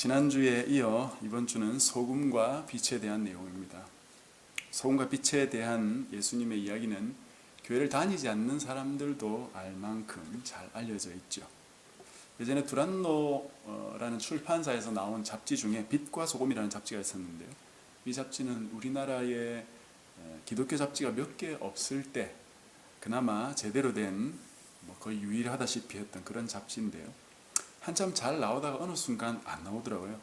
지난주에 이어 이번 주는 소금과 빛에 대한 내용입니다. 소금과 빛에 대한 예수님의 이야기는 교회를 다니지 않는 사람들도 알 만큼 잘 알려져 있죠. 예전에 두란노라는 출판사에서 나온 잡지 중에 빛과 소금이라는 잡지가 있었는데요. 이 잡지는 우리나라에 기독교 잡지가 몇 개 없을 때 그나마 제대로 된 거의 유일하다시피 했던 그런 잡지인데요. 한참 잘 나오다가 어느 순간 안 나오더라고요.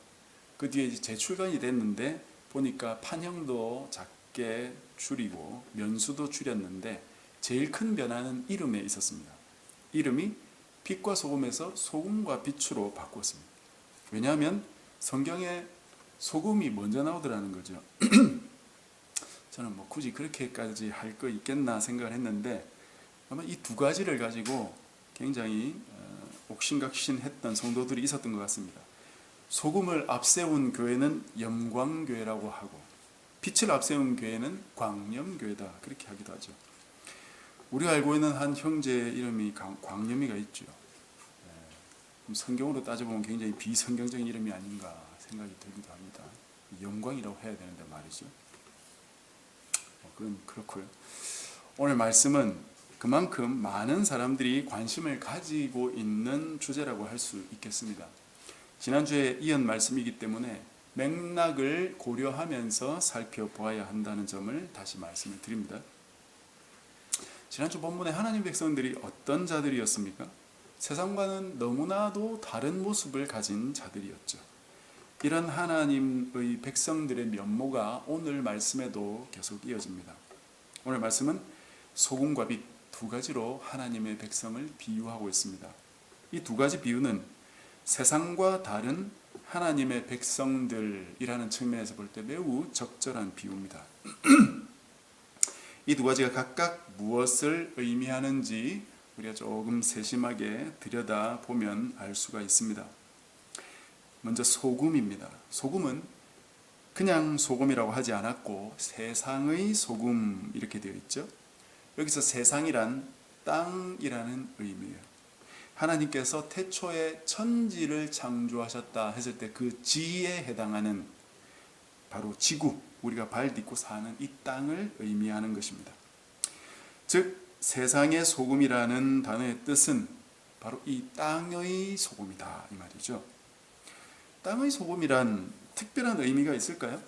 그 뒤에 이제 재출간이 됐는데 보니까 판형도 작게 줄이고 면수도 줄였는데 제일 큰 변화는 이름에 있었습니다. 이름이 빛과 소금에서 소금과 빛으로 바꿨습니다. 왜냐하면 성경에 소금이 먼저 나오더라는 거죠. 저는 굳이 그렇게까지 할 거 있겠나 생각을 했는데 아마 이 두 가지를 가지고 굉장히 옥신각신했던 성도들이 있었던 것 같습니다. 소금을 앞세운 교회는 영광교회라고 하고 빛을 앞세운 교회는 광염교회다 그렇게 하기도 하죠. 우리가 알고 있는 한 형제 이름이 광염이가 있죠. 성경으로 따져보면 굉장히 비성경적인 이름이 아닌가 생각이 들기도 합니다. 영광이라고 해야 되는데 말이죠. 그럼 그렇고요. 오늘 말씀은 그만큼 많은 사람들이 관심을 가지고 있는 주제라고 할 수 있겠습니다. 지난주에 이은 말씀이기 때문에 맥락을 고려하면서 살펴보아야 한다는 점을 다시 말씀을 드립니다. 지난주 본문에 하나님 백성들이 어떤 자들이었습니까? 세상과는 너무나도 다른 모습을 가진 자들이었죠. 이런 하나님의 백성들의 면모가 오늘 말씀에도 계속 이어집니다. 오늘 말씀은 소금과 빛 두 가지로 하나님의 백성을 비유하고 있습니다. 이 두 가지 비유는 세상과 다른 하나님의 백성들이라는 측면에서 볼 때 매우 적절한 비유입니다. 이 두 가지가 각각 무엇을 의미하는지 우리가 조금 세심하게 들여다보면 알 수가 있습니다. 먼저 소금입니다. 소금은 그냥 소금이라고 하지 않았고 세상의 소금 이렇게 되어 있죠. 여기서 세상이란 땅이라는 의미예요. 하나님께서 태초에 천지를 창조하셨다 했을 때 그 지에 해당하는 바로 지구, 우리가 발 딛고 사는 이 땅을 의미하는 것입니다. 즉 세상의 소금이라는 단어의 뜻은 바로 이 땅의 소금이다 이 말이죠. 땅의 소금이란 특별한 의미가 있을까요?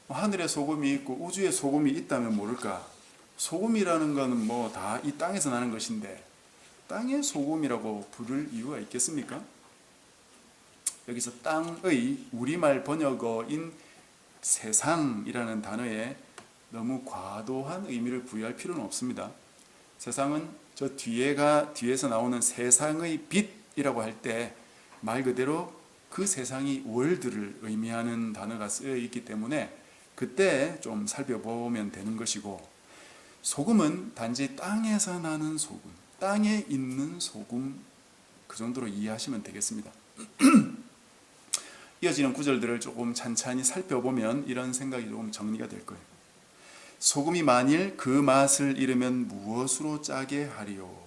하늘에 소금이 있고 우주에 소금이 있다면 모를까? 소금이라는 것은 다 이 땅에서 나는 것인데 땅의 소금이라고 부를 이유가 있겠습니까? 여기서 땅의 우리말 번역어인 세상이라는 단어에 너무 과도한 의미를 부여할 필요는 없습니다. 세상은 저 뒤에서 나오는 세상의 빛이라고 할 때 말 그대로 그 세상이 월드를 의미하는 단어가 쓰여 있기 때문에 그때 좀 살펴보면 되는 것이고, 소금은 단지 땅에서 나는 소금, 땅에 있는 소금, 그 정도로 이해하시면 되겠습니다. 이어지는 구절들을 조금 찬찬히 살펴보면 이런 생각이 조금 정리가 될 거예요. 소금이 만일 그 맛을 잃으면 무엇으로 짜게 하리요?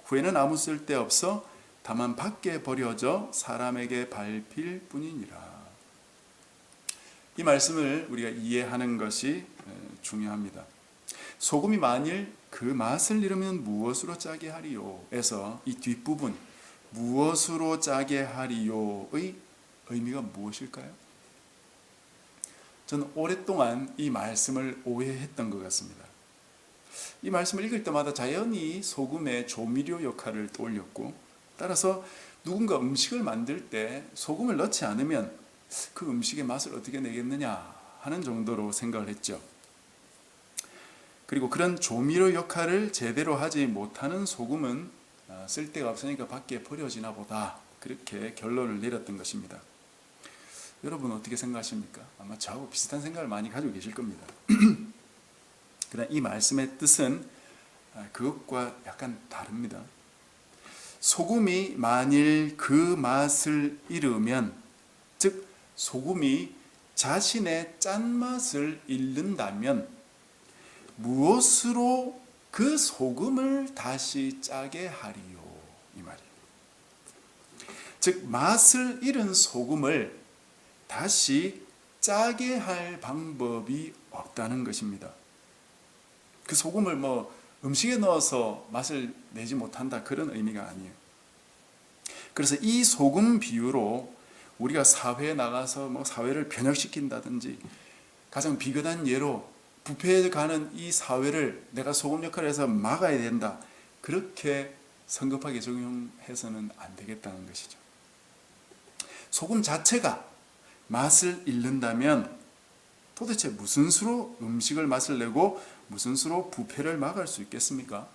후에는 아무 쓸데없어 다만 밖에 버려져 사람에게 밟힐 뿐이니라. 이 말씀을 우리가 이해하는 것이 중요합니다. 소금이 만일 그 맛을 잃으면 무엇으로 짜게 하리요? 에서 이 뒷부분 무엇으로 짜게 하리요의 의미가 무엇일까요? 저는 오랫동안 이 말씀을 오해했던 것 같습니다. 이 말씀을 읽을 때마다 자연히 소금의 조미료 역할을 떠올렸고, 따라서 누군가 음식을 만들 때 소금을 넣지 않으면 그 음식의 맛을 어떻게 내겠느냐 하는 정도로 생각을 했죠. 그리고 그런 조미료 역할을 제대로 하지 못하는 소금은 쓸데가 없으니까 밖에 버려지나 보다, 그렇게 결론을 내렸던 것입니다. 여러분 어떻게 생각하십니까? 아마 저하고 비슷한 생각을 많이 가지고 계실 겁니다. 그러나 이 말씀의 뜻은 그것과 약간 다릅니다. 소금이 만일 그 맛을 잃으면, 즉 소금이 자신의 짠맛을 잃는다면 무엇으로 그 소금을 다시 짜게 하리요? 이 말이에요. 즉 맛을 잃은 소금을 다시 짜게 할 방법이 없다는 것입니다. 그 소금을 음식에 넣어서 맛을 내지 못한다, 그런 의미가 아니에요. 그래서 이 소금 비유로 우리가 사회에 나가서 사회를 변혁시킨다든지, 가장 비근한 예로 부패에 가는 이 사회를 내가 소금 역할을 해서 막아야 된다, 그렇게 성급하게 적용해서는 안 되겠다는 것이죠. 소금 자체가 맛을 잃는다면 도대체 무슨 수로 음식을 맛을 내고 무슨 수로 부패를 막을 수 있겠습니까?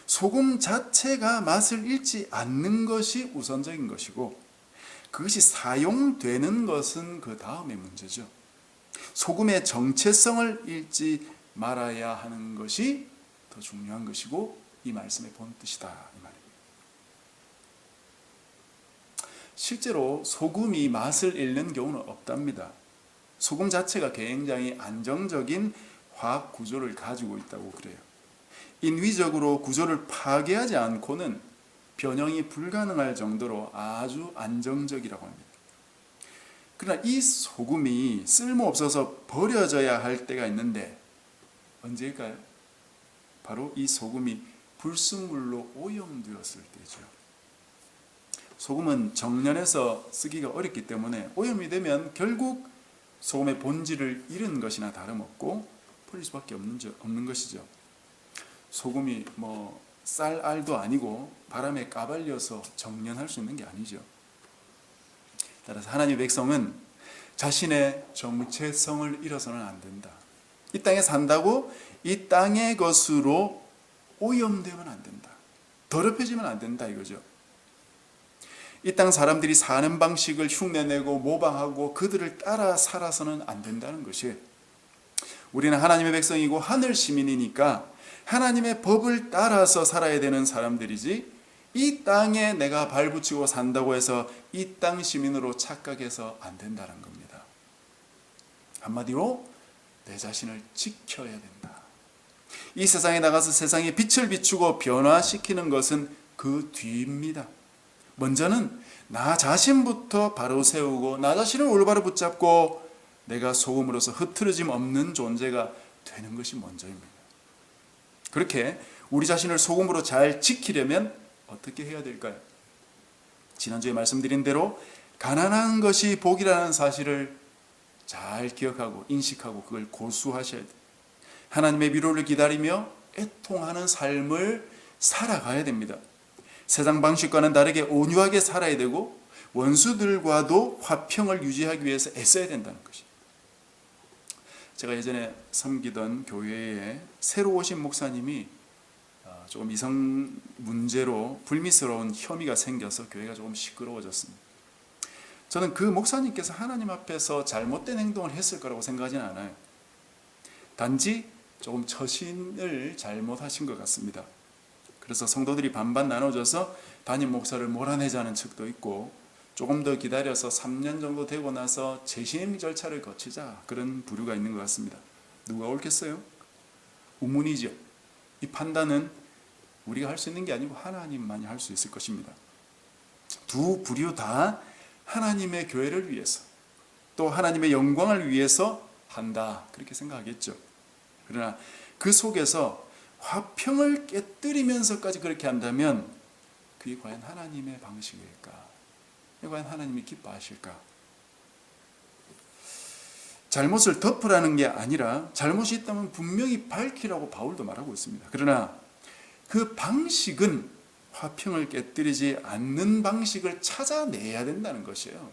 소금 자체가 맛을 잃지 않는 것이 우선적인 것이고, 그것이 사용되는 것은 그 다음의 문제죠. 소금의 정체성을 잃지 말아야 하는 것이 더 중요한 것이고, 이 말씀의 본뜻이다, 이 말입니다. 실제로 소금이 맛을 잃는 경우는 없답니다. 소금 자체가 굉장히 안정적인 화학 구조를 가지고 있다고 그래요. 인위적으로 구조를 파괴하지 않고는 변형이 불가능할 정도로 아주 안정적이라고 합니다. 그러나 이 소금이 쓸모없어서 버려져야 할 때가 있는데, 언제일까요? 바로 이 소금이 불순물로 오염되었을 때죠. 소금은 정련해서 쓰기가 어렵기 때문에 오염이 되면 결국 소금의 본질을 잃은 것이나 다름없고 버릴 수밖에 없는 것이죠. 소금이 쌀, 알도 아니고 바람에 까발려서 정련할 수 있는 게 아니죠. 따라서 하나님의 백성은 자신의 정체성을 잃어서는 안 된다. 이 땅에 산다고 이 땅의 것으로 오염되면 안 된다. 더럽혀지면 안 된다, 이거죠. 이 땅 사람들이 사는 방식을 흉내내고 모방하고 그들을 따라 살아서는 안 된다는 것이, 우리는 하나님의 백성이고 하늘 시민이니까 하나님의 법을 따라서 살아야 되는 사람들이지, 이 땅에 내가 발붙이고 산다고 해서 이 땅 시민으로 착각해서 안 된다는 겁니다. 한마디로 내 자신을 지켜야 된다. 이 세상에 나가서 세상에 빛을 비추고 변화시키는 것은 그 뒤입니다. 먼저는 나 자신부터 바로 세우고 나 자신을 올바로 붙잡고 내가 소금으로서 흐트러짐 없는 존재가 되는 것이 먼저입니다. 그렇게 우리 자신을 소금으로 잘 지키려면 어떻게 해야 될까요? 지난주에 말씀드린 대로 가난한 것이 복이라는 사실을 잘 기억하고 인식하고 그걸 고수하셔야 돼요. 하나님의 위로를 기다리며 애통하는 삶을 살아가야 됩니다. 세상 방식과는 다르게 온유하게 살아야 되고 원수들과도 화평을 유지하기 위해서 애써야 된다는 것이죠. 제가 예전에 섬기던 교회에 새로 오신 목사님이 조금 이성 문제로 불미스러운 혐의가 생겨서 교회가 조금 시끄러워졌습니다. 저는 그 목사님께서 하나님 앞에서 잘못된 행동을 했을 거라고 생각하지는 않아요. 단지 조금 처신을 잘못하신 것 같습니다. 그래서 성도들이 반반 나눠져서 담임 목사를 몰아내자는 측도 있고, 조금 더 기다려서 3년 정도 되고 나서 재심 절차를 거치자, 그런 부류가 있는 것 같습니다. 누가 옳겠어요? 우문이죠. 이 판단은 우리가 할 수 있는 게 아니고 하나님만이 할 수 있을 것입니다. 두 부류 다 하나님의 교회를 위해서, 또 하나님의 영광을 위해서 한다, 그렇게 생각하겠죠. 그러나 그 속에서 화평을 깨뜨리면서까지 그렇게 한다면 그게 과연 하나님의 방식일까? 과연 하나님이 기뻐하실까? 잘못을 덮으라는 게 아니라 잘못이 있다면 분명히 밝히라고 바울도 말하고 있습니다. 그러나 그 방식은 화평을 깨뜨리지 않는 방식을 찾아내야 된다는 것이에요.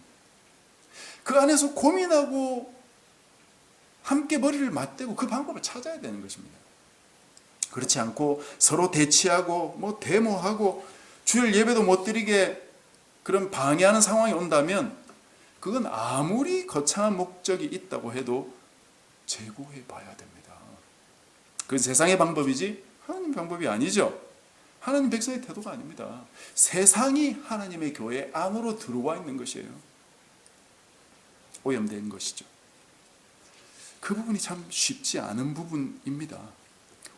그 안에서 고민하고 함께 머리를 맞대고 그 방법을 찾아야 되는 것입니다. 그렇지 않고 서로 대치하고 데모하고 주일 예배도 못 드리게 그런 방해하는 상황이 온다면 그건 아무리 거창한 목적이 있다고 해도 재고해 봐야 됩니다. 그건 세상의 방법이지 하나님 방법이 아니죠. 하나님 백성의 태도가 아닙니다. 세상이 하나님의 교회 안으로 들어와 있는 것이에요. 오염된 것이죠. 그 부분이 참 쉽지 않은 부분입니다.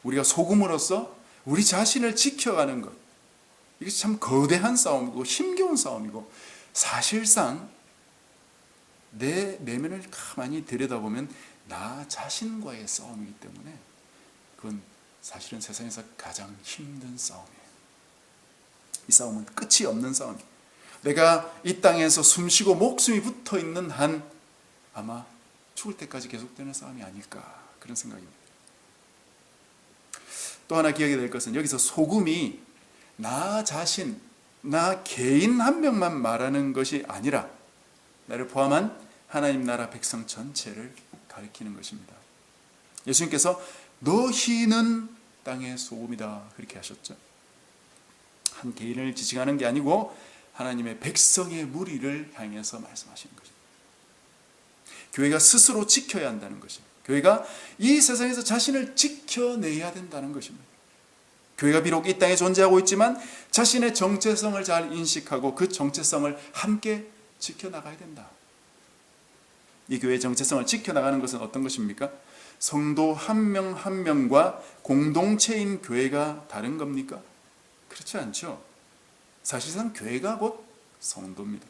우리가 소금으로서 우리 자신을 지켜가는 것, 이게 참 거대한 싸움이고 힘겨운 싸움이고, 사실상 내 내면을 가만히 들여다보면 나 자신과의 싸움이기 때문에 그건 사실은 세상에서 가장 힘든 싸움이에요. 이 싸움은 끝이 없는 싸움이에요. 내가 이 땅에서 숨쉬고 목숨이 붙어있는 한 아마 죽을 때까지 계속되는 싸움이 아닐까, 그런 생각입니다. 또 하나 기억해야 될 것은 여기서 소금이 나 자신, 나 개인 한 명만 말하는 것이 아니라 나를 포함한 하나님 나라 백성 전체를 가리키는 것입니다. 예수님께서 너희는 땅의 소금이다, 그렇게 하셨죠. 한 개인을 지칭하는 게 아니고 하나님의 백성의 무리를 향해서 말씀하시는 것입니다. 교회가 스스로 지켜야 한다는 것입니다. 교회가 이 세상에서 자신을 지켜내야 된다는 것입니다. 교회가 비록 이 땅에 존재하고 있지만 자신의 정체성을 잘 인식하고 그 정체성을 함께 지켜나가야 된다. 이 교회의 정체성을 지켜나가는 것은 어떤 것입니까? 성도 한 명 한 명과 공동체인 교회가 다른 겁니까? 그렇지 않죠. 사실상 교회가 곧 성도입니다.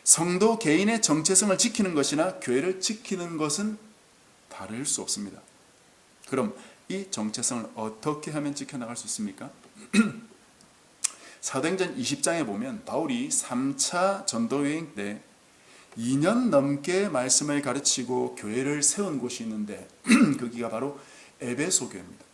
성도 개인의 정체성을 지키는 것이나 교회를 지키는 것은 다를 수 없습니다. 그럼 이 정체성을 어떻게 하면 지켜나갈 수 있습니까? 사도행전 20장에 보면 바울이 3차 전도여행 때 2년 넘게 말씀을 가르치고 교회를 세운 곳이 있는데 거기가 바로 에베소 교회입니다.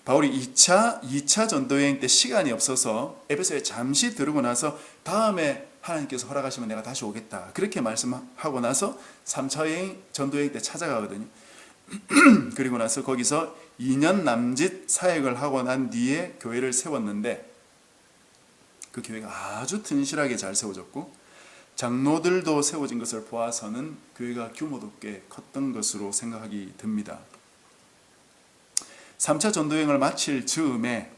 바울이 2차 전도여행 때 시간이 없어서 에베소에 잠시 들어오고 나서 다음에 하나님께서 허락하시면 내가 다시 오겠다, 그렇게 말씀하고 나서 3차 전도여행 때 찾아가거든요. 그리고 나서 거기서 2년 남짓 사역을 하고 난 뒤에 교회를 세웠는데 그 교회가 아주 튼실하게 잘 세워졌고 장로들도 세워진 것을 보아서는 교회가 규모도 꽤 컸던 것으로 생각하기 듭니다. 3차 전도여행을 마칠 즈음에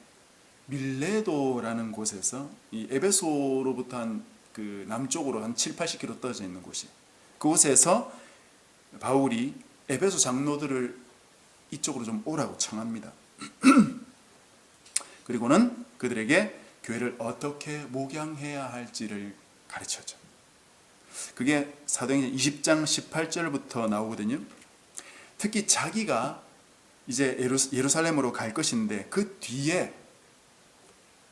밀레도라는 곳에서 이 에베소로부터 한 그 남쪽으로 한 7, 80km 떨어져 있는 곳이, 그곳에서 바울이 에베소 장로들을 이쪽으로 좀 오라고 청합니다. 그리고는 그들에게 교회를 어떻게 목양해야 할지를 가르쳤죠. 그게 사도행전 20장 18절부터 나오거든요. 특히 자기가 이제 예루살렘으로 갈 것인데 그 뒤에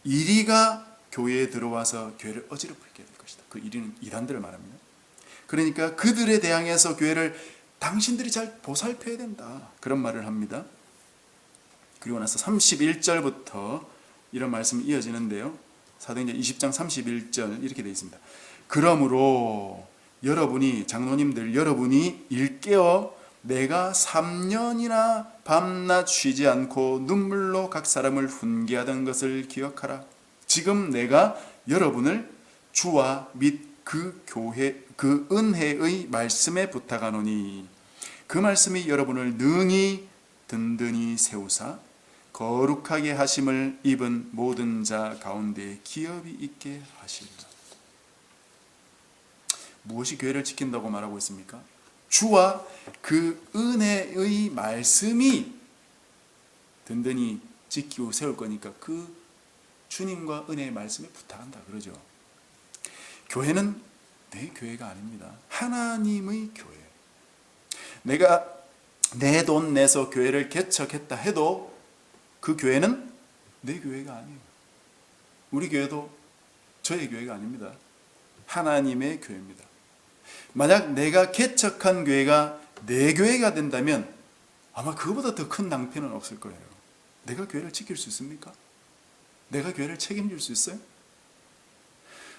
이리가 교회에 들어와서 교회를 어지럽히게 될 것이다. 그 이리는 이단들을 말합니다. 그러니까 그들에 대항해서 교회를 당신들이 잘 보살펴야 된다, 그런 말을 합니다. 그리고 나서 31절부터 이런 말씀이 이어지는데요. 사도행전 20장 31절 이렇게 되어 있습니다. 그러므로 여러분이, 장로님들 여러분이 일깨어 내가 3년이나 밤낮 쉬지 않고 눈물로 각 사람을 훈계하던 것을 기억하라. 지금 내가 여러분을 주와 및 그 교회 그 은혜의 말씀에 부탁하노니 그 말씀이 여러분을 능히 든든히 세우사 거룩하게 하심을 입은 모든 자 가운데 기업이 있게 하시리라. 무엇이 교회를 지킨다고 말하고 있습니까? 주와 그 은혜의 말씀이 든든히 지키고 세울 거니까 그 주님과 은혜의 말씀에 부탁한다 그러죠. 교회는 내 교회가 아닙니다. 하나님의 교회. 내가 내 돈 내서 교회를 개척했다 해도 그 교회는 내 교회가 아니에요. 우리 교회도 저의 교회가 아닙니다. 하나님의 교회입니다. 만약 내가 개척한 교회가 내 교회가 된다면 아마 그거보다 더 큰 낭패는 없을 거예요. 내가 교회를 지킬 수 있습니까? 내가 교회를 책임질 수 있어요?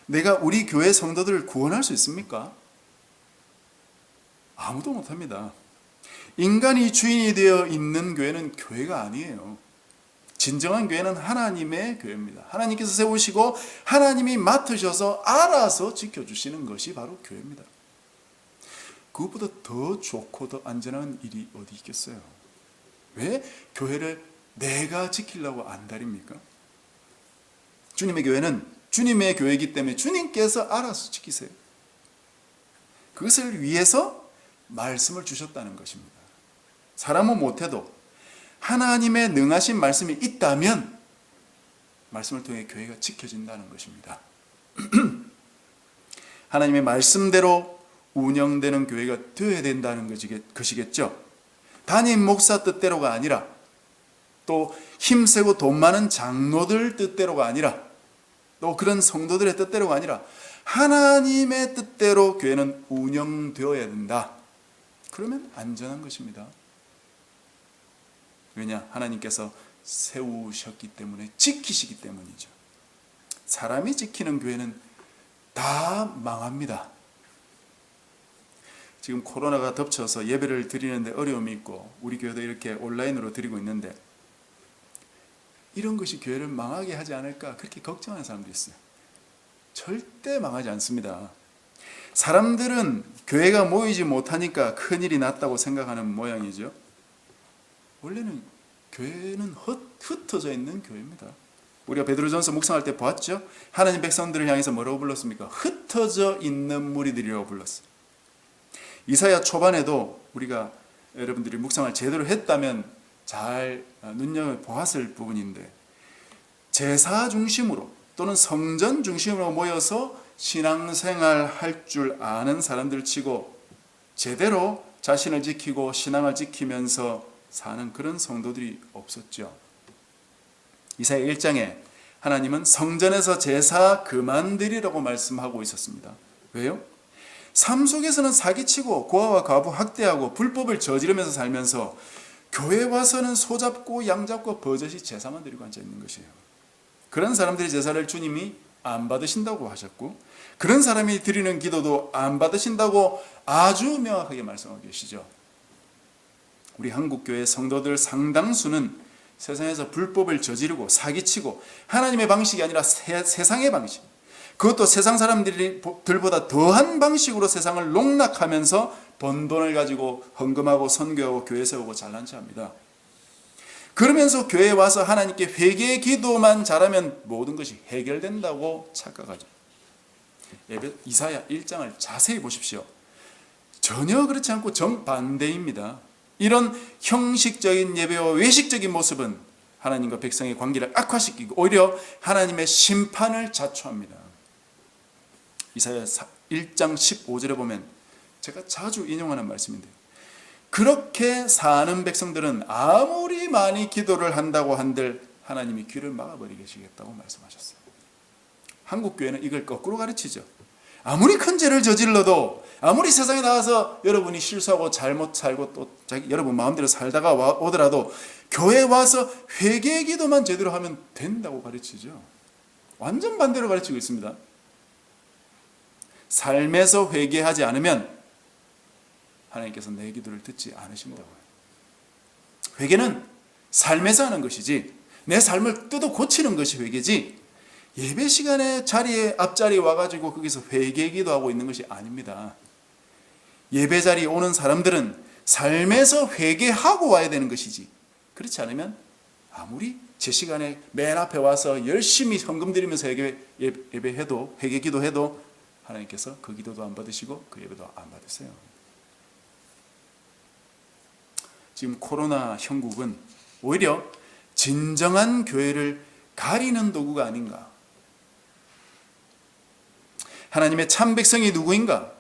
내가 우리 교회 성도들을 구원할 수 있습니까? 아무도 못합니다. 인간이 주인이 되어 있는 교회는 교회가 아니에요. 진정한 교회는 하나님의 교회입니다. 하나님께서 세우시고 하나님이 맡으셔서 알아서 지켜주시는 것이 바로 교회입니다. 그것보다 더 좋고 더 안전한 일이 어디 있겠어요? 왜 교회를 내가 지키려고 안달입니까? 주님의 교회는 주님의 교회이기 때문에 주님께서 알아서 지키세요. 그것을 위해서 말씀을 주셨다는 것입니다. 사람은 못해도 하나님의 능하신 말씀이 있다면 말씀을 통해 교회가 지켜진다는 것입니다. 하나님의 말씀대로 운영되는 교회가 되어야 된다는 것이겠죠. 담임 목사 뜻대로가 아니라, 또 힘세고 돈 많은 장로들 뜻대로가 아니라, 또 그런 성도들의 뜻대로가 아니라 하나님의 뜻대로 교회는 운영되어야 된다. 그러면 안전한 것입니다. 왜냐? 하나님께서 세우셨기 때문에, 지키시기 때문이죠. 사람이 지키는 교회는 다 망합니다. 지금 코로나가 덮쳐서 예배를 드리는데 어려움이 있고, 우리 교회도 이렇게 온라인으로 드리고 있는데, 이런 것이 교회를 망하게 하지 않을까, 그렇게 걱정하는 사람도 있어요. 절대 망하지 않습니다. 사람들은 교회가 모이지 못하니까 큰일이 났다고 생각하는 모양이죠. 원래는 교회는 흩어져 있는 교회입니다. 우리가 베드로전서 묵상할 때 보았죠. 하나님 백성들을 향해서 뭐라고 불렀습니까? 흩어져 있는 무리들이라고 불렀어요. 이사야 초반에도 우리가 여러분들이 묵상을 제대로 했다면 잘 눈여겨보았을 부분인데, 제사 중심으로 또는 성전 중심으로 모여서 신앙생활 할 줄 아는 사람들 치고 제대로 자신을 지키고 신앙을 지키면서 사는 그런 성도들이 없었죠. 이사야 1장에 하나님은 성전에서 제사 그만드리라고 말씀하고 있었습니다. 왜요? 삶 속에서는 사기치고 고아와 과부 학대하고 불법을 저지르면서 살면서 교회 와서는 소잡고 양잡고 버젓이 제사만 드리고 앉아있는 것이에요. 그런 사람들의 제사를 주님이 안 받으신다고 하셨고, 그런 사람이 드리는 기도도 안 받으신다고 아주 명확하게 말씀하고 계시죠. 우리 한국교회 성도들 상당수는 세상에서 불법을 저지르고 사기치고 하나님의 방식이 아니라 세상의 방식, 그것도 세상 사람들보다 더한 방식으로 세상을 농락하면서 번 돈을 가지고 헌금하고 선교하고 교회 세우고 잘난 체합니다. 그러면서 교회에 와서 하나님께 회개 기도만 잘하면 모든 것이 해결된다고 착각하죠. 이사야 1장을 자세히 보십시오. 전혀 그렇지 않고 정반대입니다. 이런 형식적인 예배와 외식적인 모습은 하나님과 백성의 관계를 악화시키고 오히려 하나님의 심판을 자초합니다. 이사야 1장 15절에 보면 제가 자주 인용하는 말씀인데, 그렇게 사는 백성들은 아무리 많이 기도를 한다고 한들 하나님이 귀를 막아버리시겠다고 말씀하셨어요. 한국교회는 이걸 거꾸로 가르치죠. 아무리 큰 죄를 저질러도, 아무리 세상에 나가서 여러분이 실수하고 잘못 살고 또 여러분 마음대로 살다가 오더라도 교회 와서 회개 기도만 제대로 하면 된다고 가르치죠. 완전 반대로 가르치고 있습니다. 삶에서 회개하지 않으면 하나님께서 내 기도를 듣지 않으신다고요. 회개는 삶에서 하는 것이지, 내 삶을 뜯어 고치는 것이 회개지, 예배 시간에 앞자리에 와가지고 거기서 회개 기도하고 있는 것이 아닙니다. 예배 자리에 오는 사람들은 삶에서 회개하고 와야 되는 것이지, 그렇지 않으면 아무리 제 시간에 맨 앞에 와서 열심히 헌금 드리면서 예배해도, 회개 기도해도 하나님께서 그 기도도 안 받으시고 그 예배도 안 받으세요. 지금 코로나 형국은 오히려 진정한 교회를 가리는 도구가 아닌가. 하나님의 참 백성이 누구인가?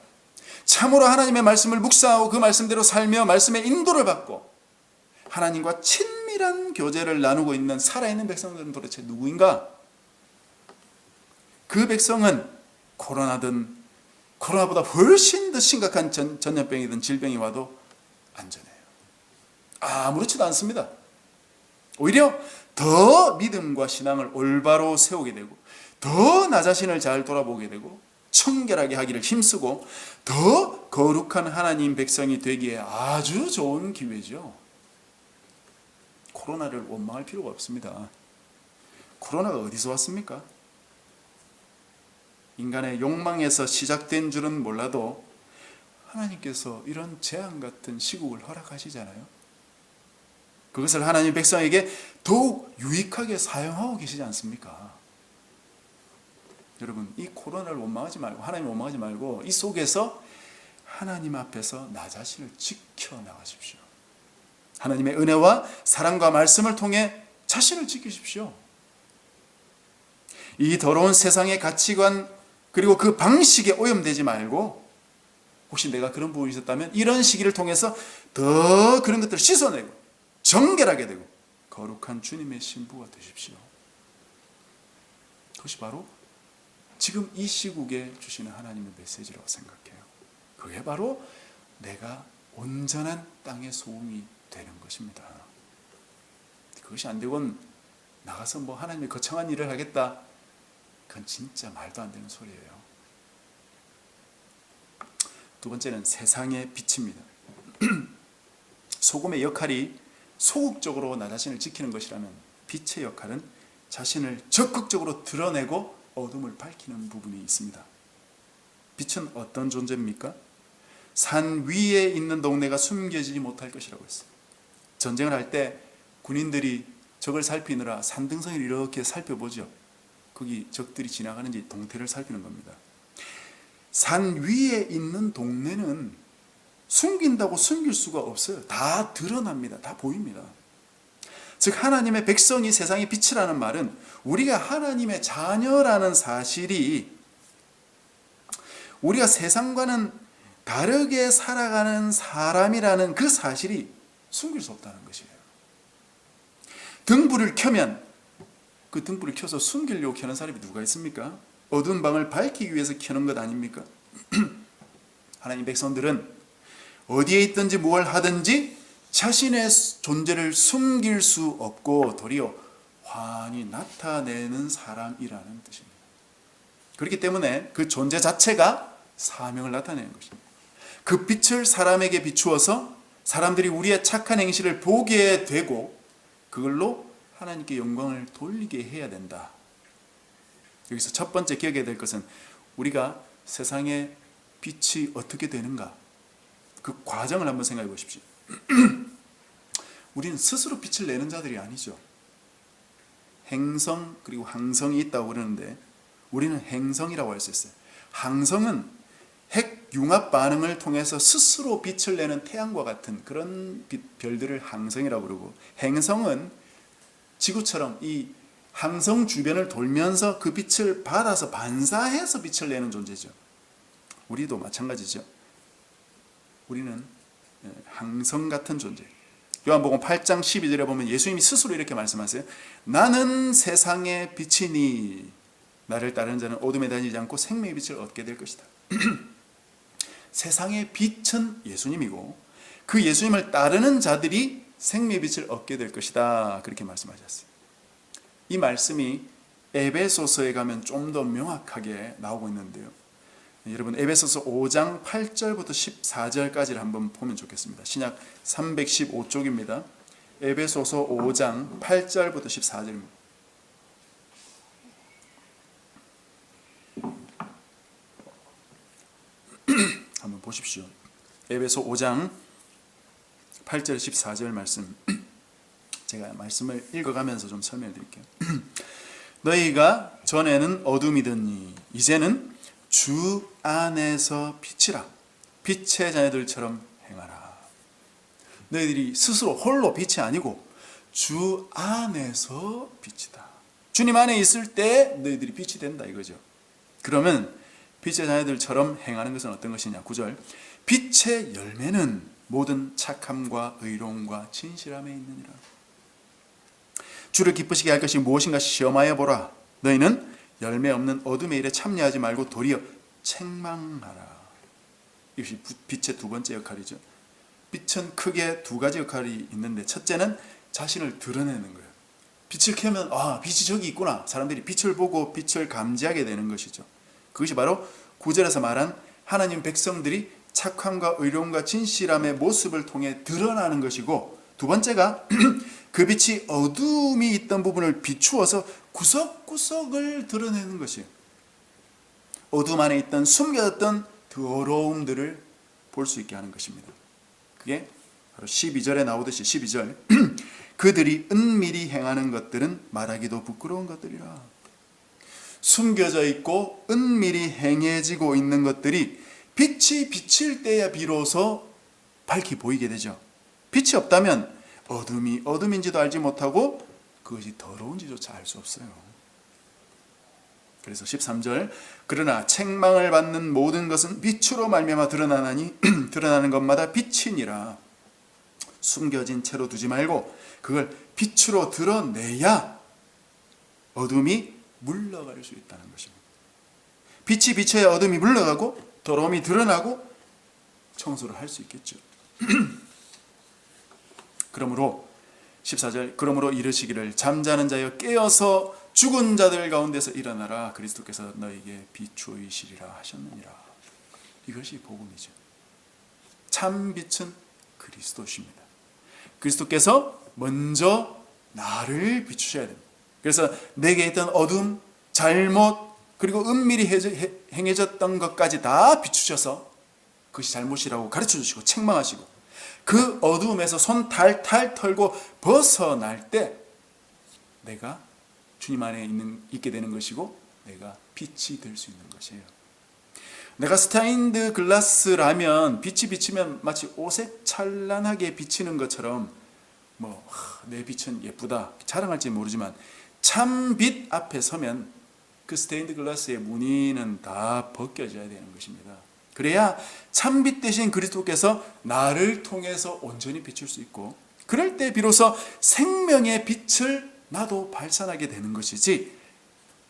참으로 하나님의 말씀을 묵상하고 그 말씀대로 살며 말씀의 인도를 받고 하나님과 친밀한 교제를 나누고 있는 살아있는 백성들은 도대체 누구인가? 그 백성은 코로나보다 훨씬 더 심각한 전염병이든 질병이 와도 안전해요. 아무렇지도 않습니다. 오히려 더 믿음과 신앙을 올바로 세우게 되고, 더 나 자신을 잘 돌아보게 되고, 청결하게 하기를 힘쓰고 더 거룩한 하나님 백성이 되기에 아주 좋은 기회죠. 코로나를 원망할 필요가 없습니다. 코로나가 어디서 왔습니까? 인간의 욕망에서 시작된 줄은 몰라도 하나님께서 이런 재앙 같은 시국을 허락하시잖아요. 그것을 하나님 백성에게 더욱 유익하게 사용하고 계시지 않습니까? 여러분, 이 코로나를 원망하지 말고, 하나님 원망하지 말고, 이 속에서 하나님 앞에서 나 자신을 지켜나가십시오. 하나님의 은혜와 사랑과 말씀을 통해 자신을 지키십시오. 이 더러운 세상의 가치관 그리고 그 방식에 오염되지 말고, 혹시 내가 그런 부분이 있었다면 이런 시기를 통해서 더 그런 것들을 씻어내고 정결하게 되고 거룩한 주님의 신부가 되십시오. 그것이 바로 지금 이 시국에 주시는 하나님의 메시지라고 생각해요. 그게 바로 내가 온전한 땅의 소금이 되는 것입니다. 그것이 안 되고는 나가서 뭐 하나님의 거창한 일을 하겠다, 그건 진짜 말도 안 되는 소리예요. 두 번째는 세상의 빛입니다. 소금의 역할이 소극적으로 나 자신을 지키는 것이라면, 빛의 역할은 자신을 적극적으로 드러내고 어둠을 밝히는 부분이 있습니다. 빛은 어떤 존재입니까? 산 위에 있는 동네가 숨겨지지 못할 것이라고 했어요. 전쟁을 할 때 군인들이 적을 살피느라 산등성이를 이렇게 살펴보죠. 거기 적들이 지나가는지 동태를 살피는 겁니다. 산 위에 있는 동네는 숨긴다고 숨길 수가 없어요. 다 드러납니다. 다 보입니다. 즉 하나님의 백성이 세상의 빛이라는 말은 우리가 하나님의 자녀라는 사실이, 우리가 세상과는 다르게 살아가는 사람이라는 그 사실이 숨길 수 없다는 것이에요. 등불을 켜면 그 등불을 켜서 숨기려고 켜는 사람이 누가 있습니까? 어두운 방을 밝히기 위해서 켜는 것 아닙니까? 하나님 백성들은 어디에 있든지 뭘 하든지 자신의 존재를 숨길 수 없고 도리어 환히 나타내는 사람이라는 뜻입니다. 그렇기 때문에 그 존재 자체가 사명을 나타내는 것입니다. 그 빛을 사람에게 비추어서 사람들이 우리의 착한 행실을 보게 되고 그걸로 하나님께 영광을 돌리게 해야 된다. 여기서 첫 번째 기억해야 될 것은 우리가 세상의 빛이 어떻게 되는가, 그 과정을 한번 생각해 보십시오. 우리는 스스로 빛을 내는 자들이 아니죠. 행성 그리고 항성이 있다고 그러는데 우리는 행성이라고 할 수 있어요. 항성은 핵 융합 반응을 통해서 스스로 빛을 내는 태양과 같은 그런 별들을 항성이라고 그러고, 행성은 지구처럼 이 항성 주변을 돌면서 그 빛을 받아서 반사해서 빛을 내는 존재죠. 우리도 마찬가지죠. 우리는 항성 같은 존재. 요한복음 8장 12절에 보면 예수님이 스스로 이렇게 말씀하세요. 나는 세상의 빛이니 나를 따르는 자는 어둠에 다니지 않고 생명의 빛을 얻게 될 것이다. 세상의 빛은 예수님이고 그 예수님을 따르는 자들이 생명의 빛을 얻게 될 것이다. 그렇게 말씀하셨어요. 이 말씀이 에베소서에 가면 좀 더 명확하게 나오고 있는데요. 여러분 에베소서 5장 8절부터 14절까지를 한번 보면 좋겠습니다. 신약 315쪽입니다. 에베소서 5장 8절부터 14절입니다. 한번 보십시오. 에베소 5장 8절 14절 말씀, 제가 말씀을 읽어가면서 좀 설명해 드릴게요. 너희가 전에는 어둠이더니 이제는 주 안에서 빛이라. 빛의 자녀들처럼 행하라. 너희들이 스스로 홀로 빛이 아니고 주 안에서 빛이다. 주님 안에 있을 때 너희들이 빛이 된다 이거죠. 그러면 빛의 자녀들처럼 행하는 것은 어떤 것이냐. 9절, 빛의 열매는 모든 착함과 의로움과 진실함에 있느니라. 주를 기쁘시게 할 것이 무엇인가 시험하여 보라. 너희는 열매 없는 어둠의 일에 참여하지 말고 도리어 책망하라. 이것이 빛의 두 번째 역할이죠. 빛은 크게 두 가지 역할이 있는데, 첫째는 자신을 드러내는 거예요. 빛을 켜면 빛이 저기 있구나. 사람들이 빛을 보고 빛을 감지하게 되는 것이죠. 그것이 바로 9절에서 말한 하나님 백성들이 착함과 의로움과 진실함의 모습을 통해 드러나는 것이고, 두 번째가 그 빛이 어둠이 있던 부분을 비추어서 구석구석을 드러내는 것이에요. 어둠 안에 있던 숨겨졌던 더러움들을 볼 수 있게 하는 것입니다. 그게 바로 12절에 나오듯이 12절 그들이 은밀히 행하는 것들은 말하기도 부끄러운 것들이라. 숨겨져 있고 은밀히 행해지고 있는 것들이 빛이 비칠 때야 비로소 밝히 보이게 되죠. 빛이 없다면 어둠이 어둠인지도 알지 못하고 그것이 더러운지조차 알 수 없어요. 그래서 13절, 그러나 책망을 받는 모든 것은 빛으로 말미암아 드러나나니 드러나는 것마다 빛이니라. 숨겨진 채로 두지 말고 그걸 빛으로 드러내야 어둠이 물러갈 수 있다는 것입니다. 빛이 비쳐야 어둠이 물러가고 더러움이 드러나고 청소를 할 수 있겠죠. 그러므로 14절, 그러므로 이르시기를 잠자는 자여 깨어서 죽은 자들 가운데서 일어나라. 그리스도께서 너에게 비추이시리라 하셨느니라. 이것이 복음이죠. 참 빛은 그리스도십니다. 그리스도께서 먼저 나를 비추셔야 됩니다. 그래서 내게 있던 어둠, 잘못, 그리고 은밀히 행해졌던 것까지 다 비추셔서 그것이 잘못이라고 가르쳐 주시고 책망하시고 그 어두움에서 손 탈탈 털고 벗어날 때 내가 주님 안에 있게 되는 것이고 내가 빛이 될 수 있는 것이에요. 내가 스테인드 글라스라면 빛이 비치면 마치 오색 찬란하게 비치는 것처럼 내 빛은 예쁘다 자랑할지 모르지만 참 빛 앞에 서면 그 스테인드 글라스의 무늬는 다 벗겨져야 되는 것입니다. 그래야 참빛 대신 그리스도께서 나를 통해서 온전히 비출 수 있고 그럴 때 비로소 생명의 빛을 나도 발산하게 되는 것이지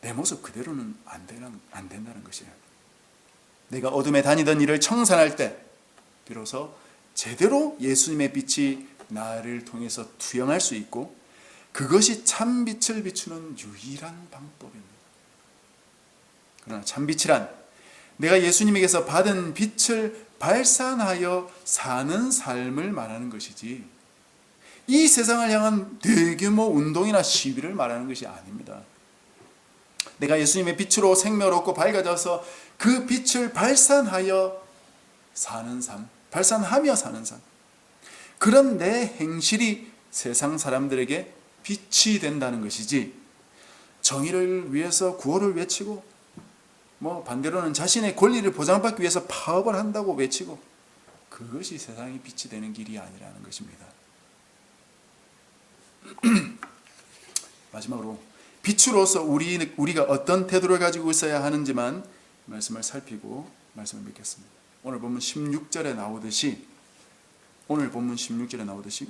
내 모습 그대로는 안 된다는 것이에요. 내가 어둠에 다니던 일을 청산할 때 비로소 제대로 예수님의 빛이 나를 통해서 투영할 수 있고 그것이 참빛을 비추는 유일한 방법입니다. 그러나 참빛이란 내가 예수님에게서 받은 빛을 발산하여 사는 삶을 말하는 것이지 이 세상을 향한 대규모 운동이나 시위를 말하는 것이 아닙니다. 내가 예수님의 빛으로 생명을 얻고 밝아져서 그 빛을 발산하여 사는 삶, 발산하며 사는 삶, 그런 내 행실이 세상 사람들에게 빛이 된다는 것이지 정의를 위해서 구호를 외치고 반대로는 자신의 권리를 보장받기 위해서 파업을 한다고 외치고 그것이 세상의 빛이 되는 길이 아니라는 것입니다. 마지막으로 빛으로서 우리가 어떤 태도를 가지고 있어야 하는지만 말씀을 살피고 말씀을 맺겠습니다. 오늘 본문 16절에 나오듯이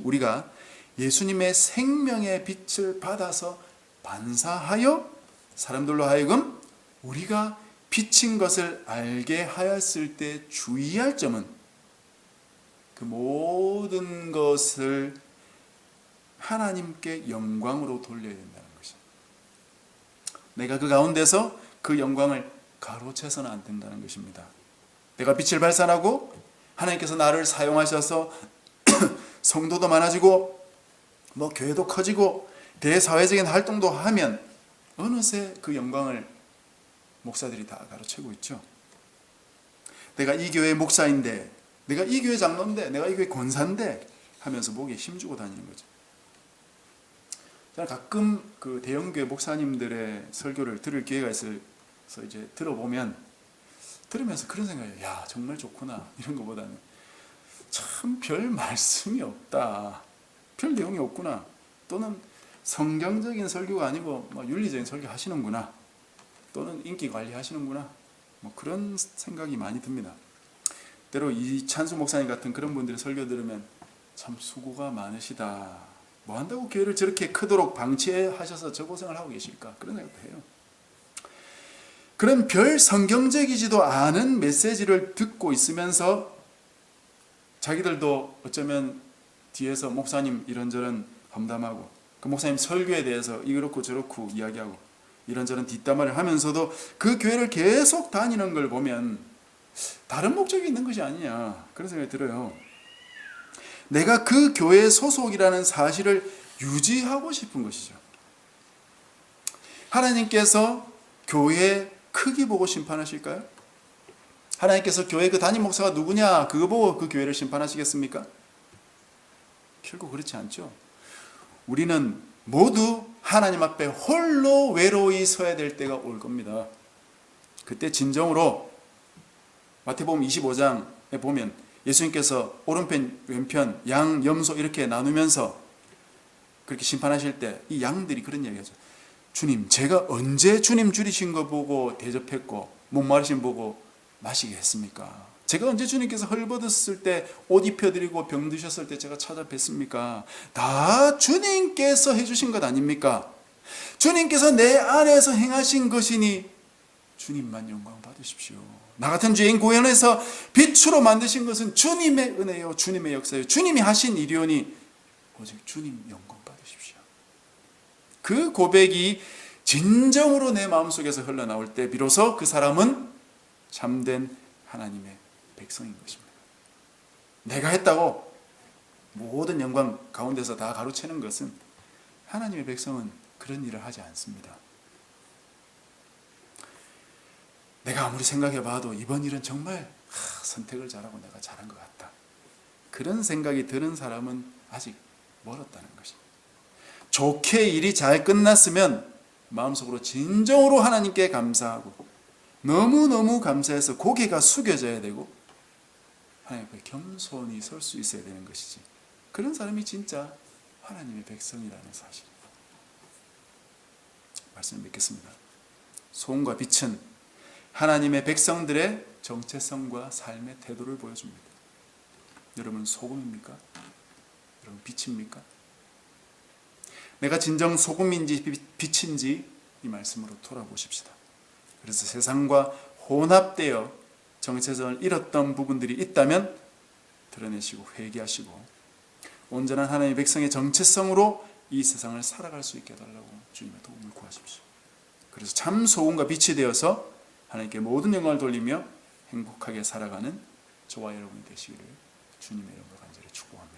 우리가 예수님의 생명의 빛을 받아서 반사하여 사람들로 하여금 우리가 비친 것을 알게 하였을 때 주의할 점은 그 모든 것을 하나님께 영광으로 돌려야 된다는 것입니다. 내가 그 가운데서 그 영광을 가로채서는 안 된다는 것입니다. 내가 빛을 발산하고 하나님께서 나를 사용하셔서 성도도 많아지고 교회도 커지고 대사회적인 활동도 하면 어느새 그 영광을 목사들이 다 가로채고 있죠. 내가 이 교회 목사인데, 내가 이 교회 장로인데, 내가 이 교회 권사인데 하면서 목에 힘주고 다니는 거죠. 저는 가끔 그 대형교회 목사님들의 설교를 들을 기회가 있어서 이제 들으면서 그런 생각이에요. 야, 정말 좋구나. 이런 것보다는 참 별 말씀이 없다. 별 내용이 없구나. 또는 성경적인 설교가 아니고 윤리적인 설교 하시는구나. 또는 인기 관리 하시는구나. 그런 생각이 많이 듭니다. 때로 이찬수 목사님 같은 그런 분들의 설교 들으면 참 수고가 많으시다. 뭐 한다고 교회를 저렇게 크도록 방치하셔서 저 고생을 하고 계실까? 그런 생각도 해요. 그런 별 성경적이지도 않은 메시지를 듣고 있으면서 자기들도 어쩌면 뒤에서 목사님 이런저런 험담하고 그 목사님 설교에 대해서 이렇고 저렇고 이야기하고 이런저런 뒷담화를 하면서도 그 교회를 계속 다니는 걸 보면 다른 목적이 있는 것이 아니냐 그런 생각이 들어요. 내가 그 교회의 소속이라는 사실을 유지하고 싶은 것이죠. 하나님께서 교회 크기 보고 심판하실까요? 하나님께서 교회 그 담임 목사가 누구냐 그거 보고 그 교회를 심판하시겠습니까? 결국 그렇지 않죠. 우리는 모두 하나님 앞에 홀로 외로이 서야 될 때가 올 겁니다. 그때 진정으로 마태복음 25장에 보면 예수님께서 오른편 왼편 양 염소 이렇게 나누면서 그렇게 심판하실 때 이 양들이 그런 이야기하죠. 주님, 제가 언제 주님 줄이신 거 보고 대접했고 목마르신 보고 마시게 했습니까? 제가 언제 주님께서 헐벗었을 때 옷 입혀드리고 병 드셨을 때 제가 찾아뵀습니까? 다 주님께서 해주신 것 아닙니까? 주님께서 내 안에서 행하신 것이니 주님만 영광 받으십시오. 나 같은 죄인 구원해서 빛으로 만드신 것은 주님의 은혜요, 주님의 역사요, 주님이 하신 일이오니 오직 주님 영광 받으십시오. 그 고백이 진정으로 내 마음속에서 흘러나올 때 비로소 그 사람은 참된 하나님의 백성인 것입니다. 내가 했다고 모든 영광 가운데서 다 가로채는 것은, 하나님의 백성은 그런 일을 하지 않습니다. 내가 아무리 생각해봐도 이번 일은 정말 선택을 잘하고 내가 잘한 것 같다, 그런 생각이 드는 사람은 아직 멀었다는 것입니다. 좋게 일이 잘 끝났으면 마음속으로 진정으로 하나님께 감사하고 너무너무 감사해서 고개가 숙여져야 되고 하나님 앞에 겸손히 설 수 있어야 되는 것이지, 그런 사람이 진짜 하나님의 백성이라는 사실, 말씀을 맺겠습니다. 소금과 빛은 하나님의 백성들의 정체성과 삶의 태도를 보여줍니다. 여러분, 소금입니까? 여러분, 빛입니까? 내가 진정 소금인지 빛인지 이 말씀으로 돌아보십시다. 그래서 세상과 혼합되어 정체성을 잃었던 부분들이 있다면 드러내시고 회개하시고 온전한 하나님의 백성의 정체성으로 이 세상을 살아갈 수 있게 해달라고 주님의 도움을 구하십시오. 그래서 참 소금과 빛이 되어서 하나님께 모든 영광을 돌리며 행복하게 살아가는 저와 여러분이 되시기를 주님의 이름으로 간절히 축복합니다.